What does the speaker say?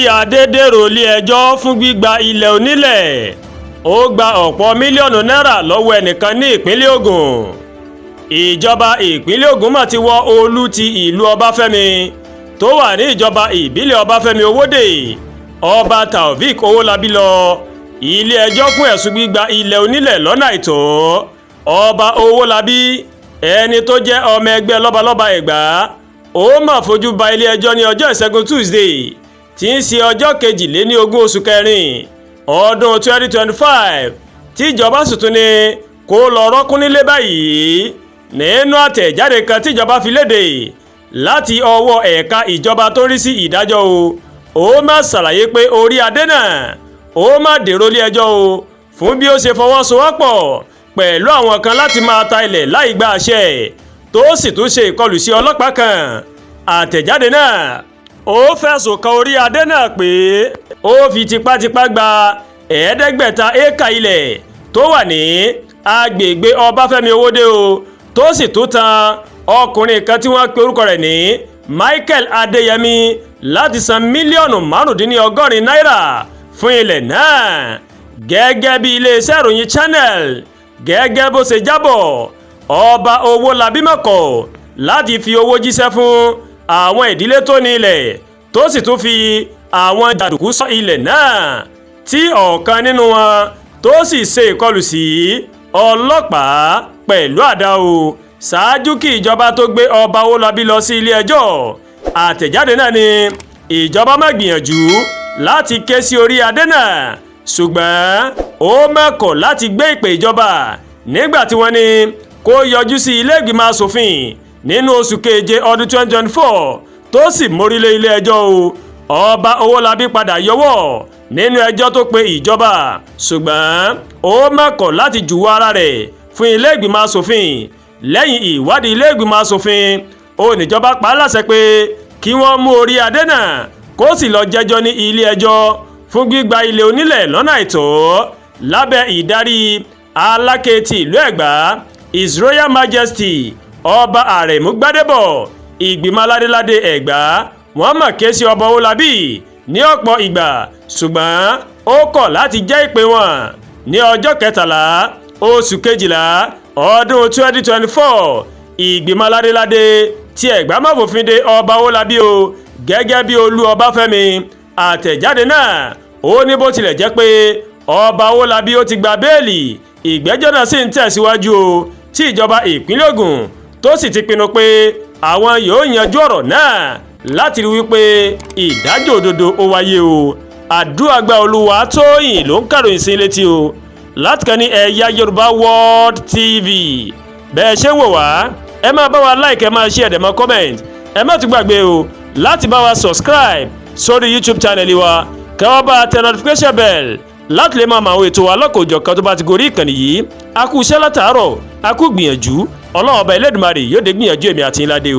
Orí Adé Dèrò Ilé-Ejọ Fún Gbígba Ilẹ Onílẹ. Ó gba ọ̀pọ̀ mílíọ̀nù náírà lọ́wọ́ ẹnìkan ní ìpínlẹ̀ Ògùn. Ìjọba ìpínlẹ̀ Ògùn mà ti wọ olú ti ìlú Ọbáfẹ́mi tó wà ní ìjọba ìbílẹ̀ Ọbáfẹ́mi Owódè Ọba Taofik Owólabí lọ Ilé-Ejọ fún ẹ̀sùn gbígba ilẹ̀ onílẹ̀ lọ́nà àìtọ́. Ọba Owólabí, ẹni tó jẹ́ ọmọ ẹgbẹ́ lọ́balọ́ba Ẹ̀gbá, ó mà fojú ba Ilé-Ejọ ní ọjọ́ Ìṣẹ́gun Tuesday tí ń ṣe ọjọ́ 22 oṣù kẹrin ọdún 2025 tí ìjọba sì tún ní kó lọ rọ́kún nílé báyìí. Nínú àtẹ̀jáde kan tíjọba fi léde láti ọwọ́ ẹ̀ka ìjọba tó ń rí sí ìdájọ́ ó má ṣàlàyé pé Orí Adé náà ó má dèrò Ilé-Ejọ fún bí ó ṣe fọwọ́sowọ́pọ̀ pẹ̀lú àwọn kan láti máa ta ilẹ̀ láì gba àṣẹ tó sì tún ṣe ìkọlù sí ọlọ́pàá kan. Àtẹ̀jáde náà ó fẹ̀sùn kan Orí Adé náà pé ó fi tipátipá gba 500 éékà ilẹ̀ tó wà ní agbègbè Ọbáfẹ́mi Owódé tó sì tún tan ọkùnrin kan tí wọ́n pe orúkọ rẹ̀ ní Michael Adéyẹmí láti san mílíọ̀nù 75 náírà fún ilẹ̀ náà. Gẹ́gẹ́ bí iléeṣẹ́ ìròyìn Channel gẹ́gẹ́ bó ṣe jábọ̀, Ọba Owólabí mọ̀kọ̀ láti fi owó jíṣẹ́ fún àwọn ìdílé tó ní ilẹ̀ tó sì tún fi àwọn jàǹdùkú sọ ilẹ̀ náà tí ọ̀kan nínú wọn tó sì ṣe ìkọlù sí ọlọ́pàá pẹ̀lú àdá ṣáájú kí ìjọba tó gbé Ọba Owólabí lọ sí Ilé-Ejọ. Àtẹ̀jáde náà ni ìjọba má gbìyànjú láti ké sí Orí Adé náà, ṣùgbọ́n ó mọ̀kọ̀ láti gbé ìpè ìjọba nígbà tí wọ́n ní kó yọjú sí ilé ìgbìmọ̀ asòfin nínú oṣù keje ọdún 2024 tó sì mórílé Ilé-Ejọ Ọba Owólabí padà yọwọ́ nínú ẹjọ́ tó pe ìjọba, ṣùgbọ́n ó mọ̀kọ̀ láti jùwọ́ ara rẹ̀ fún ilé ìgbìmọ̀ asòfin. Lẹ́yìn ìwádìí ilé ìgbìmọ̀ asòfin, oníjọba pa á láṣẹ pé kí wọ́n mú Orí Adé náà kó sì lọ jẹ́jọ́ ní Ilé-Ejọ fún gbígba ilẹ̀ onílẹ̀ lọ́nà àìtọ́ lábẹ́ ìdarí aláké ti ìlú Ẹ̀gbá His Royal Majesty Ọba Àrẹ̀mú Gbádébọ̀. Ìgbìmọ̀ aládéládé Ẹ̀gbá wọ́n mà ké sí Ọba Owólabí ní ọ̀pọ̀ ìgbà, ṣùgbọ́n ó kọ̀ láti jẹ́ ìpè wọn. Ní ọjọ́ 13 oṣù kejìlá ọdún 2024, ìgbìmọ̀ aládéládé ti Ẹ̀gbá má fòfin de Ọba Owólabí gẹ́gẹ́ bí olú Ọbáfẹ́mi. Àtẹ̀jáde náà ó ní bó tilẹ̀ jẹ́ pé Ọba Owólabí ó ti gba béèlì, ìgbẹ́jọ́ náà sì ń tẹ̀síwájú tí ìjọba ìpínlẹ̀ Ògùn tó sì ti pinnu pé àwọn yóò yanjú ọ̀rọ̀ náà láti rí wípé ìdájọ́ òdodo ó wáyé Àdúràgbà Olúwatóyìn ló ń kàròyìn sí létí láti kàn ní Eyayorubaworldtv. Bẹ́ẹ̀ ṣe ń wò wá, ẹ máa bá wa like, ẹ máa share, ẹ máa comment, ẹ má tún gbàgbé láti bá wa subscribe sórí YouTube channel wa, kẹ́ wá bá tẹ notification bell láti lè máa mọ àwọn ètò wa lọ́kọ̀ọ́jọ̀kan tó bá ti gorí ìkànnì yìí. A kú iṣẹ́ látàárọ̀, a kú gbìyànjú, Ọlọ́run Ọba Elédùmarè yóò dé gbìyànjú èmi àti yín ládé